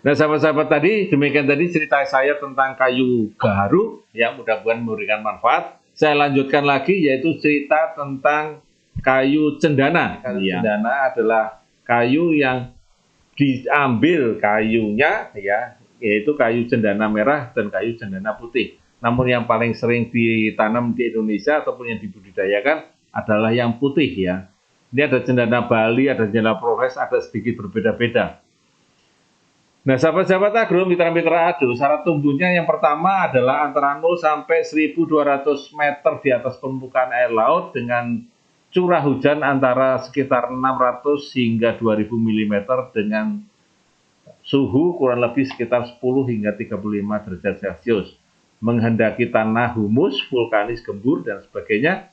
Nah, sahabat-sahabat tadi, demikian tadi cerita saya tentang kayu gaharu, ya mudah-mudahan memberikan manfaat. Saya lanjutkan lagi, yaitu cerita tentang kayu cendana. Kayu cendana adalah kayu yang diambil kayunya, ya, yaitu kayu cendana merah dan kayu cendana putih. Namun yang paling sering ditanam di Indonesia ataupun yang dibudidayakan adalah yang putih, ya. Ini ada cendana Bali, ada cendana Flores, ada sedikit berbeda-beda. Nah, sahabat-sahabat agro, mitra-mitra ado, syarat tumbuhnya yang pertama adalah antara 0 sampai 1.200 meter di atas permukaan air laut dengan curah hujan antara sekitar 600 hingga 2.000 mm dengan suhu kurang lebih sekitar 10 hingga 35 derajat Celcius. Menghendaki tanah humus, vulkanis, gembur, dan sebagainya.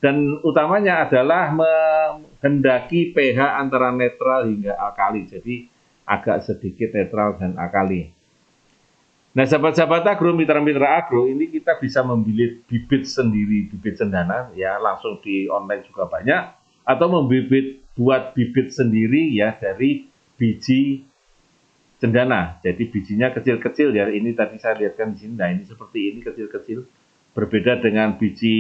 Dan utamanya adalah menghendaki pH antara netral hingga alkali. Jadi agak sedikit netral dan alkali. Nah, sahabat-sahabat agro, mitra-mitra agro, ini kita bisa memilih bibit sendiri, bibit cendana, ya langsung di online juga banyak, atau buat bibit sendiri ya dari biji cendana. Jadi bijinya kecil-kecil ya. Ini tadi saya lihatkan di sini. Nah, ini seperti ini kecil-kecil. Berbeda dengan biji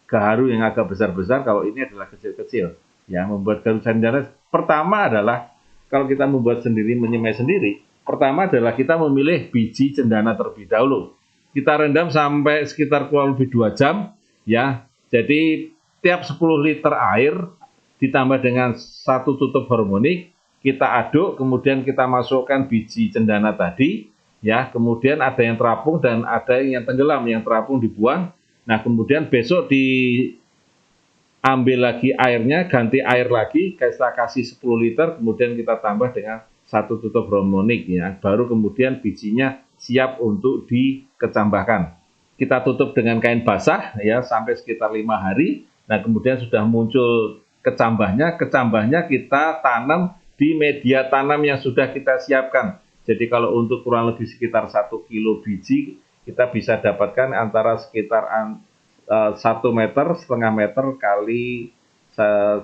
gaharu yang agak besar-besar. Kalau ini adalah kecil-kecil. Ya, membuat gaharu cendana pertama adalah kalau kita membuat sendiri, menyemai sendiri, pertama adalah kita memilih biji cendana terlebih dahulu. Kita rendam sampai sekitar kurang lebih 2 jam, ya. Jadi tiap 10 liter air ditambah dengan 1 tutup harmonik, kita aduk, kemudian kita masukkan biji cendana tadi, ya. Kemudian ada yang terapung dan ada yang tenggelam, yang terapung dibuang. Nah, kemudian besok ambil lagi airnya, ganti air lagi, kita kasih 10 liter, kemudian kita tambah dengan 1 tutup harmonik, ya. Baru kemudian bijinya siap untuk dikecambahkan. Kita tutup dengan kain basah, ya, sampai sekitar 5 hari. Nah, kemudian sudah muncul kecambahnya. Kecambahnya kita tanam di media tanam yang sudah kita siapkan. Jadi kalau untuk kurang lebih sekitar 1 kilo biji, kita bisa dapatkan antara sekitar 1,5 meter kali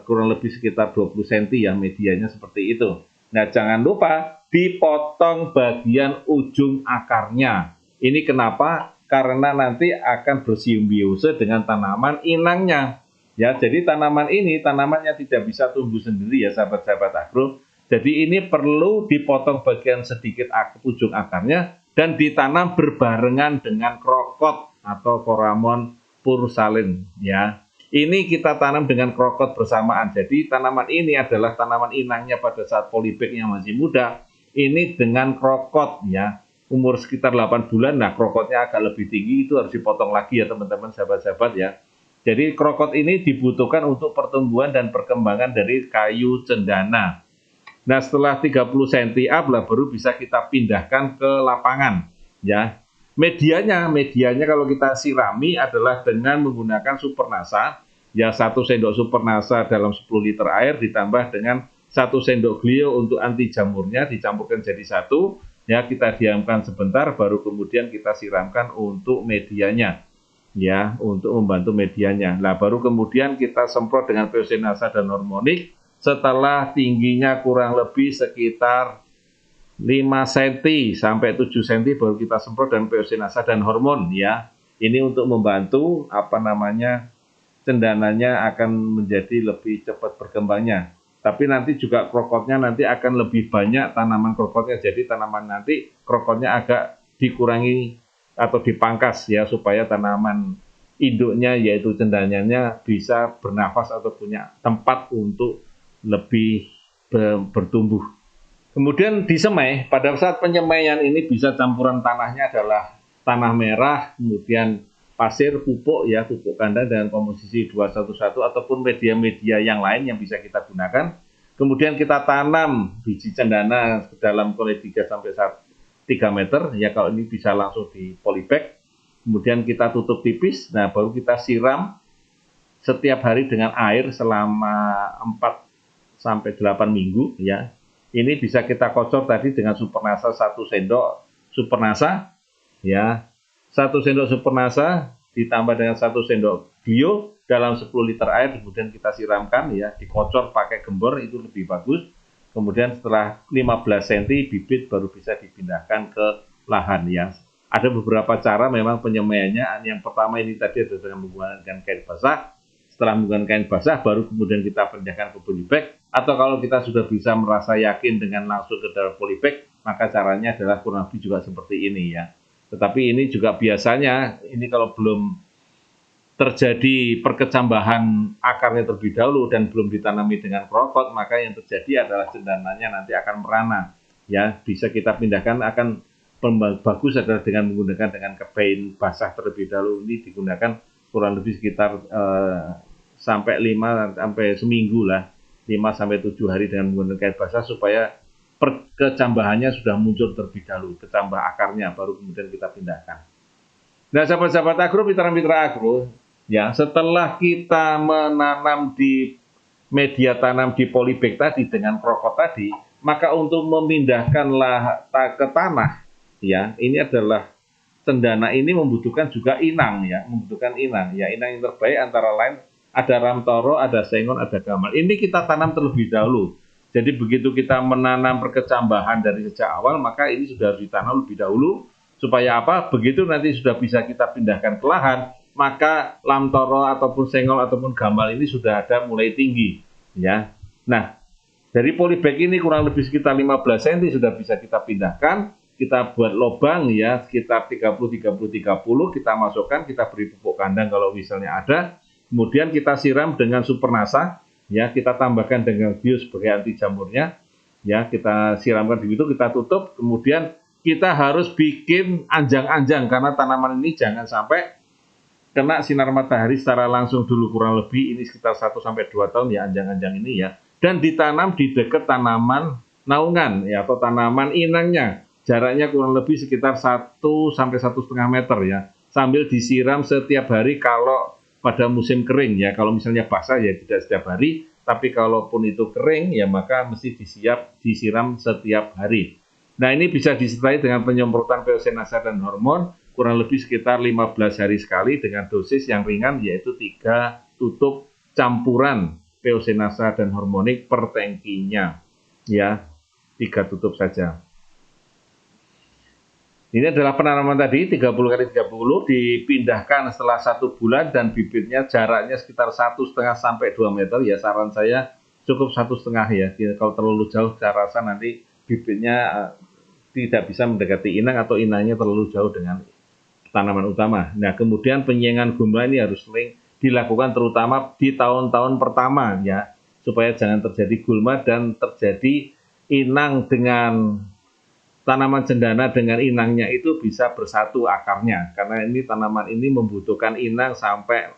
kurang lebih sekitar 20 cm ya, medianya seperti itu. Nah, jangan lupa dipotong bagian ujung akarnya. Ini kenapa? Karena nanti akan bersimbiose dengan tanaman inangnya. Ya, jadi tanamannya tidak bisa tumbuh sendiri ya, sahabat-sahabat agro. Jadi ini perlu dipotong bagian sedikit ujung akarnya dan ditanam berbarengan dengan krokot atau koramon pursalin, ya. Ini kita tanam dengan krokot bersamaan. Jadi tanaman ini adalah tanaman inangnya pada saat polybagnya masih muda. Ini dengan krokot, ya. Umur sekitar 8 bulan, nah krokotnya agak lebih tinggi, itu harus dipotong lagi ya teman-teman, sahabat-sahabat ya. Jadi krokot ini dibutuhkan untuk pertumbuhan dan perkembangan dari kayu cendana. Nah, setelah 30 cm up lah baru bisa kita pindahkan ke lapangan, ya. Medianya kalau kita sirami adalah dengan menggunakan supernasa, ya 1 sendok supernasa dalam 10 liter air ditambah dengan 1 sendok glio untuk anti jamurnya, dicampurkan jadi 1, ya kita diamkan sebentar baru kemudian kita siramkan untuk medianya, ya untuk membantu medianya. Nah, baru kemudian kita semprot dengan peosinasa dan hormonik setelah tingginya kurang lebih sekitar 5 cm sampai 7 cm baru kita semprot dan peosinasa dan hormon, ya. Ini untuk membantu cendananya akan menjadi lebih cepat berkembangnya. Tapi nanti juga krokotnya nanti akan lebih banyak tanaman krokotnya. Jadi tanaman nanti krokotnya agak dikurangi atau dipangkas ya supaya tanaman induknya yaitu cendananya bisa bernafas atau punya tempat untuk lebih bertumbuh. Kemudian disemai, pada saat penyemaian ini bisa campuran tanahnya adalah tanah merah, kemudian pasir, pupuk ya, pupuk kandang dengan komposisi 211 ataupun media-media yang lain yang bisa kita gunakan. Kemudian kita tanam biji cendana dalam kurang 3 sampai 3 meter, ya kalau ini bisa langsung di polybag. Kemudian kita tutup tipis, nah baru kita siram setiap hari dengan air selama 4 sampai 8 minggu ya. Ini bisa kita kocor tadi dengan supernasa 1 sendok supernasa ya. 1 sendok supernasa ditambah dengan 1 sendok glio dalam 10 liter air, kemudian kita siramkan ya, dikocor pakai gembor itu lebih bagus. kemudian setelah 15 cm bibit baru bisa dipindahkan ke lahan ya. Ada beberapa cara memang penyemaiannya. Yang pertama ini tadi adalah dengan menggunakan kain basah. Setelah menggunakan kain basah baru kemudian kita pindahkan ke polybag, atau kalau kita sudah bisa merasa yakin dengan langsung ke dalam polybag, maka caranya adalah kurang lebih juga seperti ini ya. Tetapi ini juga biasanya ini kalau belum terjadi perkecambahan akarnya terlebih dahulu dan belum ditanami dengan krokot, maka yang terjadi adalah cendananya nanti akan merana ya. Bisa kita pindahkan, akan bagus adalah dengan menggunakan dengan kain basah terlebih dahulu. Ini digunakan kurang lebih sekitar sampai 5 sampai seminggu lah, 5 sampai 7 hari dengan menggunakan kain basah supaya kecambahannya sudah muncul terlebih dahulu, kecambah akarnya baru kemudian kita pindahkan. Nah, sahabat-sahabat agro, mitra-mitra agro, ya, setelah kita menanam di media tanam di polybag tadi dengan krokot tadi, maka untuk memindahkanlah ke tanah, ya, ini adalah cendana ini membutuhkan juga inang ya, membutuhkan inang. Ya, inang yang terbaik antara lain ada ramtoro, ada sengon, ada gamal. Ini kita tanam terlebih dahulu. Jadi begitu kita menanam perkecambahan dari sejak awal, maka ini sudah harus ditanam lebih dahulu. Supaya apa? Begitu nanti sudah bisa kita pindahkan ke lahan, maka lamtoro ataupun sengol ataupun gamal ini sudah ada mulai tinggi. Ya. Nah, dari polybag ini kurang lebih sekitar 15 cm sudah bisa kita pindahkan. Kita buat lubang ya sekitar 30-30-30, kita masukkan, kita beri pupuk kandang kalau misalnya ada. Kemudian kita siram dengan supernasa, ya kita tambahkan dengan bio sebagai anti jamurnya, ya kita siramkan begitu, kita tutup. Kemudian kita harus bikin anjang-anjang karena tanaman ini jangan sampai kena sinar matahari secara langsung dulu, kurang lebih ini sekitar 1 sampai 2 tahun ya anjang-anjang ini ya. Dan ditanam di dekat tanaman naungan ya atau tanaman inangnya. Jaraknya kurang lebih sekitar 1 sampai 1,5 meter ya. Sambil disiram setiap hari kalau pada musim kering ya. Kalau misalnya basah ya tidak setiap hari, tapi kalaupun itu kering ya maka mesti disiram setiap hari. Nah, ini bisa disertai dengan penyemprotan peosenasa dan hormon kurang lebih sekitar 15 hari sekali dengan dosis yang ringan, yaitu 3 tutup campuran peosenasa dan hormonik per tangkinya ya, 3 tutup saja. Ini adalah penanaman tadi 30 kali 30 dipindahkan setelah 1 bulan dan bibitnya jaraknya sekitar 1,5 sampai 2 meter ya. Saran saya cukup 1,5 ya. Kalau terlalu jauh saya rasa nanti bibitnya tidak bisa mendekati inang atau inangnya terlalu jauh dengan tanaman utama. Nah, kemudian penyiangan gulma ini harus sering dilakukan terutama di tahun-tahun pertama ya, supaya jangan terjadi gulma dan terjadi inang dengan tanaman cendana dengan inangnya itu bisa bersatu akarnya, karena ini tanaman ini membutuhkan inang sampai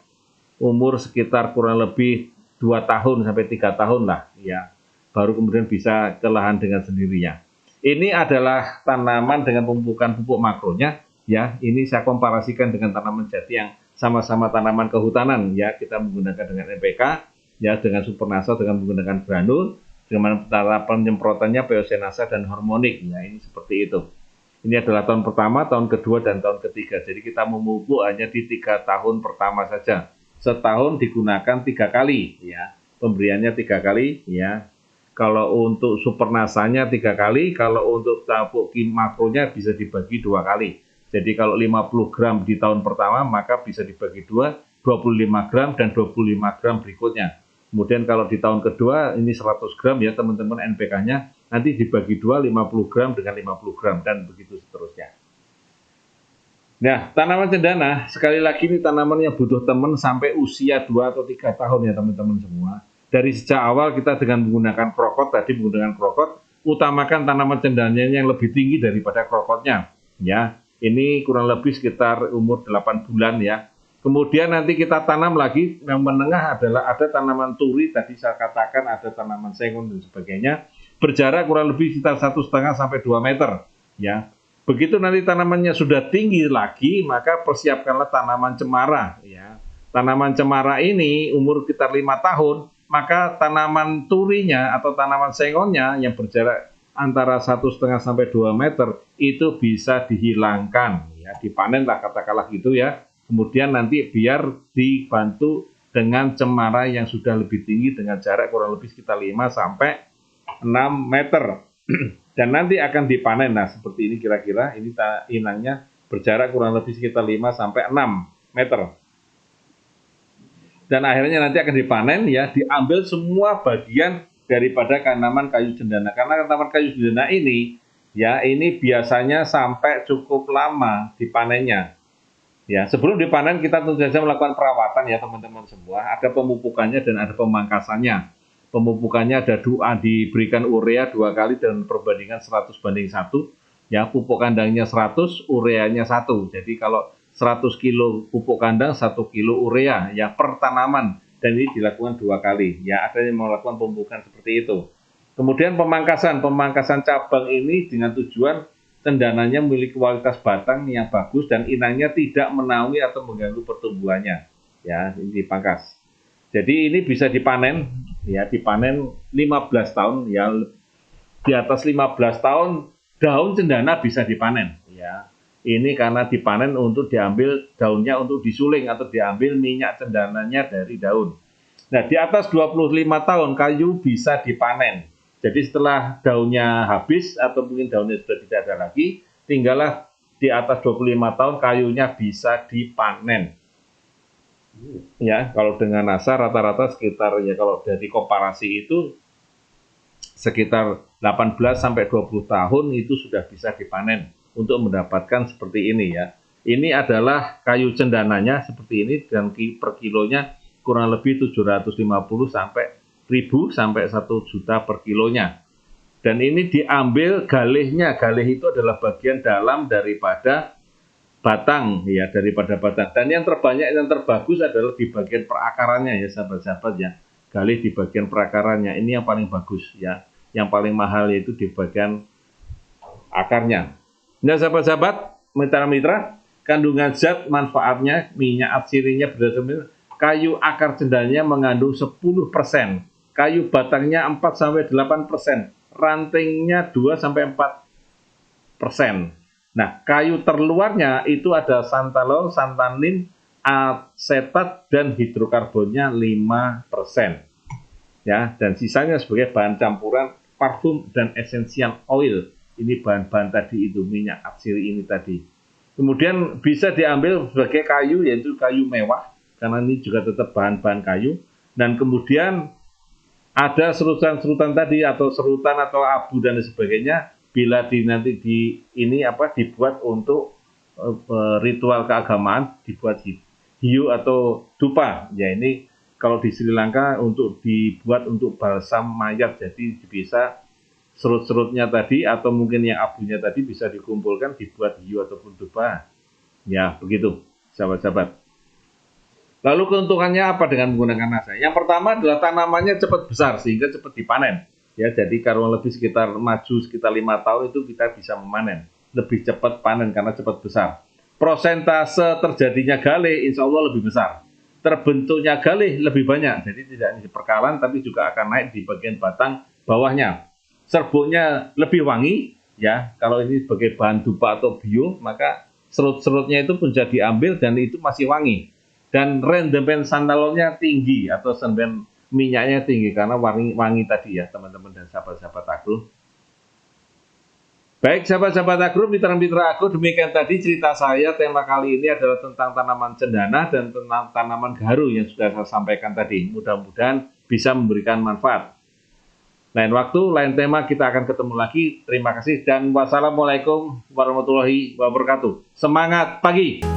umur sekitar kurang lebih 2 tahun sampai 3 tahun lah ya, baru kemudian bisa ke lahan dengan sendirinya. Ini adalah tanaman dengan pemupukan pupuk makronya ya. Ini saya komparasikan dengan tanaman jati yang sama-sama tanaman kehutanan ya. Kita menggunakan dengan NPK ya, dengan supernasa, dengan menggunakan granul, dengan cara penyemprotannya peosenasa dan hormonik ya. Ini seperti itu. Ini adalah tahun pertama, tahun kedua, dan tahun ketiga. Jadi kita memupuk hanya di 3 tahun pertama saja. Setahun digunakan 3 kali ya. Pemberiannya 3 kali ya. Kalau untuk supernasanya 3 kali, kalau untuk pupuk makronya bisa dibagi 2 kali. Jadi kalau 50 gram di tahun pertama, maka bisa dibagi 2, 25 gram dan 25 gram berikutnya. Kemudian kalau di tahun kedua, ini 100 gram ya teman-teman NPK-nya, nanti dibagi 2, 50 gram dengan 50 gram, dan begitu seterusnya. Nah, tanaman cendana, sekali lagi ini tanaman yang butuh teman sampai usia 2 atau 3 tahun ya teman-teman semua. Dari sejak awal kita dengan menggunakan krokot, utamakan tanaman cendananya yang lebih tinggi daripada krokotnya. Ya, ini kurang lebih sekitar umur 8 bulan ya. Kemudian nanti kita tanam lagi, yang menengah adalah ada tanaman turi, tadi saya katakan ada tanaman sengon dan sebagainya, berjarak kurang lebih sekitar 1,5 sampai 2 meter. Ya, begitu nanti tanamannya sudah tinggi lagi, maka persiapkanlah tanaman cemara. Ya, tanaman cemara ini umur sekitar 5 tahun. Maka tanaman turinya atau tanaman sengonnya yang berjarak antara 1,5 sampai 2 meter itu bisa dihilangkan ya, dipanen lah katakanlah gitu ya. Kemudian nanti biar dibantu dengan cemara yang sudah lebih tinggi dengan jarak kurang lebih sekitar 5 sampai meter. Dan nanti akan dipanen. Nah, seperti ini kira-kira, ini inangnya berjarak kurang lebih sekitar 5 sampai 6 meter. Dan akhirnya nanti akan dipanen ya, diambil semua bagian daripada tanaman kayu cendana. Karena tanaman kayu cendana ini ya, ini biasanya sampai cukup lama dipanennya. Ya, sebelum dipanen kita tentu saja melakukan perawatan ya teman-teman semua. Ada pemupukannya dan ada pemangkasannya. Pemupukannya ada diberikan urea 2 kali dan perbandingan 100:1. Ya, pupuk kandangnya 100, ureanya 1. Jadi kalau 100 kilo pupuk kandang, 1 kilo urea ya per tanaman. Dan ini dilakukan 2 kali. Ya, ada yang melakukan pemupukan seperti itu. Kemudian pemangkasan cabang ini dengan tujuan cendananya memiliki kualitas batang yang bagus dan inangnya tidak menaungi atau mengganggu pertumbuhannya. Ya, ini dipangkas. Jadi ini bisa dipanen, ya dipanen 15 tahun, ya di atas 15 tahun daun cendana bisa dipanen. Ya, ini karena dipanen untuk diambil daunnya untuk disuling atau diambil minyak cendananya dari daun. Nah, di atas 25 tahun kayu bisa dipanen. Jadi setelah daunnya habis atau mungkin daunnya sudah tidak ada lagi, tinggallah di atas 25 tahun kayunya bisa dipanen. Ya, kalau dengan NASA rata-rata sekitar ya kalau dari komparasi itu sekitar 18 sampai 20 tahun itu sudah bisa dipanen untuk mendapatkan seperti ini ya. Ini adalah kayu cendananya seperti ini dan per kilonya kurang lebih 750 sampai 1.000 sampai 1 juta per kilonya. Dan ini diambil galihnya. Galih itu adalah bagian dalam daripada batang ya, daripada batang. Dan yang terbanyak, yang terbagus adalah di bagian perakarannya ya sahabat-sahabat ya. Galih di bagian perakarannya ini yang paling bagus ya. Yang paling mahal yaitu di bagian akarnya. Nah sahabat-sahabat, mitra-mitra, kandungan zat manfaatnya minyak atsirinya berdasarkan kayu akar cendananya mengandung 10%. Kayu batangnya 4-8%, rantingnya 2-4%. Nah, kayu terluarnya itu ada santalol, santanin, asetat, dan hidrokarbonnya 5%. Ya, dan sisanya sebagai bahan campuran parfum dan essential oil. Ini bahan-bahan tadi itu, minyak atsiri ini tadi. Kemudian bisa diambil sebagai kayu, yaitu kayu mewah, karena ini juga tetap bahan-bahan kayu. Dan kemudian ada serutan-serutan tadi atau serutan atau abu dan sebagainya bila nanti dibuat untuk ritual keagamaan, dibuat hiu atau dupa. Ya ini kalau di Sri Lanka untuk dibuat untuk balsam mayat, jadi bisa serut-serutnya tadi atau mungkin yang abunya tadi bisa dikumpulkan dibuat hiu ataupun dupa. Ya begitu sahabat-sahabat. Lalu keuntungannya apa dengan menggunakan NASA? Yang pertama adalah tanamannya cepat besar sehingga cepat dipanen. Ya, jadi kalau lebih sekitar 5 tahun itu kita bisa memanen. Lebih cepat panen karena cepat besar. Persentase terjadinya galih insya Allah lebih besar. Terbentuknya galih lebih banyak. Jadi tidak hanya di perkalan tapi juga akan naik di bagian batang bawahnya. Serbuknya lebih wangi. Ya, kalau ini sebagai bahan dupa atau bio, maka serut-serutnya itu pun jadi diambil dan itu masih wangi. Dan rendemen santalolnya tinggi atau rendemen minyaknya tinggi karena wangi tadi ya teman-teman dan sahabat-sahabat agro. Baik sahabat-sahabat agro, mitra-mitra agro, demikian tadi cerita saya. Tema kali ini adalah tentang tanaman cendana dan tentang tanaman gaharu yang sudah saya sampaikan tadi. Mudah-mudahan bisa memberikan manfaat. Lain waktu, lain tema kita akan ketemu lagi. Terima kasih dan wassalamualaikum warahmatullahi wabarakatuh. Semangat pagi!